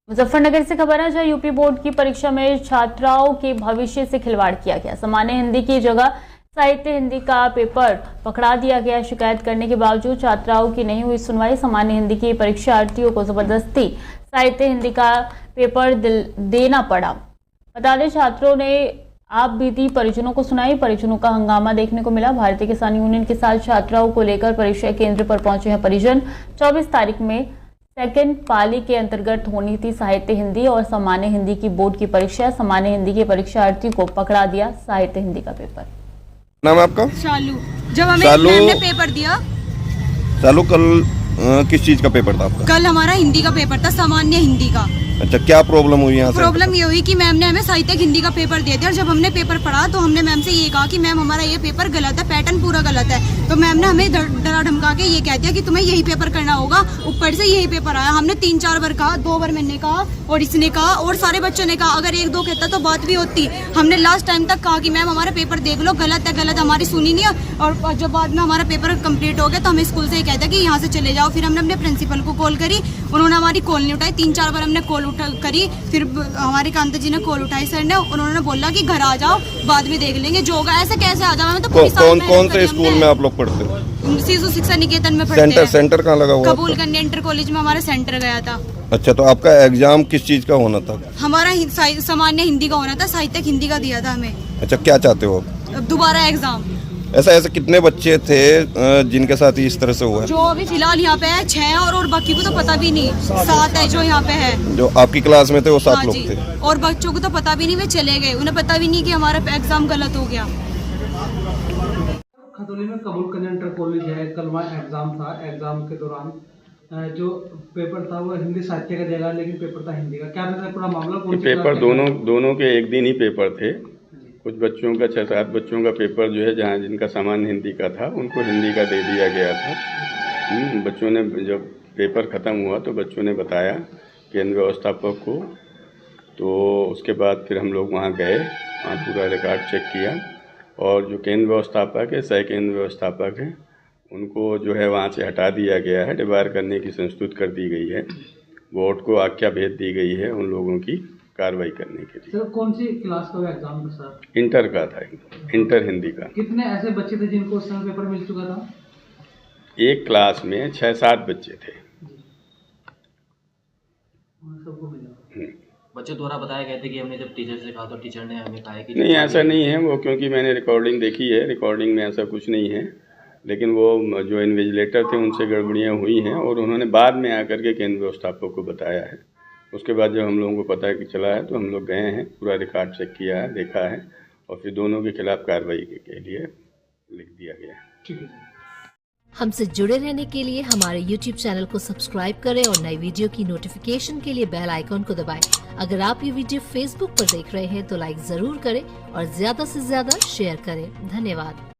मुजफ्फरनगर से खबर है, जहां यूपी बोर्ड की परीक्षा में छात्राओं के भविष्य से खिलवाड़ किया गया। सामान्य हिंदी की जगह साहित्य हिंदी का पेपर पकड़ा दिया गया। शिकायत करने के बावजूद छात्राओं की नहीं हुई सुनवाई। सामान्य हिंदी की परीक्षार्थियों को जबरदस्ती साहित्य हिंदी का पेपर देना पड़ा। बता दें, छात्रों ने आप बीती परिजनों को सुनाई। परिजनों का हंगामा देखने को मिला। भारतीय किसान यूनियन के साथ छात्राओं को लेकर परीक्षा केंद्र पर पहुंचे हैं परिजन। 24 तारीख में सेकंड पाली के अंतर्गत होनी थी साहित्य हिंदी और सामान्य हिंदी की बोर्ड की परीक्षा। सामान्य हिंदी के परीक्षार्थी को पकड़ा दिया साहित्य हिंदी का पेपर। नाम है आपका? शालू। जब हमें मैम ने पेपर दिया। शालू, कल किस चीज का पेपर था आपका? कल हमारा हिंदी का पेपर था, सामान्य हिंदी का। अच्छा, क्या प्रॉब्लम हुई यहाँ से? प्रॉब्लम ये हुई कि मैम ने हमें साहित्यिक हिंदी का पेपर दे दिया और जब हमने पेपर पढ़ा तो हमने मैम से ये कहा कि मैम हमारा ये पेपर गलत है, पैटर्न पूरा गलत है। तो मैम ने हमें डरा धमका के ये कह दिया कि तुम्हें यही पेपर करना होगा। ऊपर से यही पेपर आया। हमने 3-4 बार कहा, 2 बार मैंने कहा और इसने कहा और सारे बच्चों ने कहा। अगर 1-2 कहता तो बात भी होती। हमने लास्ट टाइम तक कहा कि मैम हमारा पेपर देख लो, गलत है गलत, हमारी सुनी नहीं है। और जब बाद में हमारा पेपर कंप्लीट हो गया तो हमें स्कूल से ये कहता कि यहाँ से चले जाओ। फिर हमने अपने प्रिंसिपल को कॉल करी, उन्होंने हमारी कॉल नहीं उठाई। 3-4 बार हमने कॉल करी, फिर हमारे कांता जी ने कॉल उठाई सर ने। उन्होंने बोला कि घर आ जाओ, बाद में देख लेंगे जो होगा। ऐसे कैसे आ जाओ? तो कौन से स्कूल में आप लोग पढ़ते हो? शिशु शिक्षा निकेतन में पढ़ते हैं। सेंटर कहाँ लगा हुआ? कबूल करने इंटर कॉलेज में हमारा सेंटर गया था। अच्छा, तो आपका एग्जाम किस चीज का होना था? हमारा सामान्य हिंदी का होना था, साहित्यिक हिंदी का दिया था हमें। अच्छा, क्या चाहते हो आप? दोबारा एग्जाम। ऐसे कितने बच्चे थे जिनके साथ इस तरह से हुआ है? जो अभी फिलहाल यहाँ पे है 6 और बाकी को तो पता भी नहीं। 7 है जो यहाँ पे है। जो आपकी क्लास में थे वो 7 लोग थे और बच्चों को तो पता भी नहीं, वे चले गए। उन्हें पता भी नहीं कि हमारा एग्जाम गलत हो गया। खतौली में कबूल करने इंटर कॉलेज है, कल वहाँ एग्जाम था। एग्जाम के दौरान जो पेपर था वो हिंदी साहित्य का देगा, लेकिन पेपर था हिंदी का। क्या था पूरा मामला? पेपर दोनों के एक दिन ही पेपर थे। कुछ बच्चों का 6-7 बच्चों का पेपर जो है, जहाँ जिनका सामान्य हिंदी का था उनको हिंदी का दे दिया गया था। बच्चों ने जब पेपर ख़त्म हुआ तो बच्चों ने बताया केंद्र व्यवस्थापक को। तो उसके बाद फिर हम लोग वहाँ गए, वहाँ पूरा रिकॉर्ड चेक किया और जो केंद्र व्यवस्थापक है, सह केंद्र व्यवस्थापक है, उनको जो है वहाँ से हटा दिया गया है। डिबार करने की संस्तुति कर दी गई है। बोर्ड को आज्ञा भेज दी गई है उन लोगों की कार्रवाई करने के लिए। सर, कौन सी क्लास का एग्जाम था सर? इंटर का था, इंटर हिंदी का। कितने ऐसे बच्चे थे जिनको उस समय पेपर मिल चुका था? एक क्लास में 6-7 बच्चे थे। सबको मिला। बच्चों द्वारा बताया गया था कि हमने जब टीचर से कहा तो टीचर ने हमें कहा है कि नहीं, ऐसा नहीं है वो, क्योंकि मैंने रिकॉर्डिंग देखी है। रिकॉर्डिंग में ऐसा कुछ नहीं है, लेकिन वो जो इन्विजिलेटर थे उनसे गड़बड़ियाँ हुई हैं और उन्होंने बाद में आकर के केंद्र व्यवस्थापक को बताया है। उसके बाद जब हम लोगों को पता है कि चला है तो हम लोग गए हैं, पूरा रिकॉर्ड चेक किया है, देखा है और फिर दोनों के खिलाफ कार्रवाई के लिए लिख दिया गया है। ठीक है। हमसे जुड़े रहने के लिए हमारे YouTube चैनल को सब्सक्राइब करें और नई वीडियो की नोटिफिकेशन के लिए बेल आइकॉन को दबाएं। अगर आप ये वीडियो Facebook पर देख रहे हैं तो लाइक जरूर करें और ज्यादा से ज्यादा शेयर करें। धन्यवाद।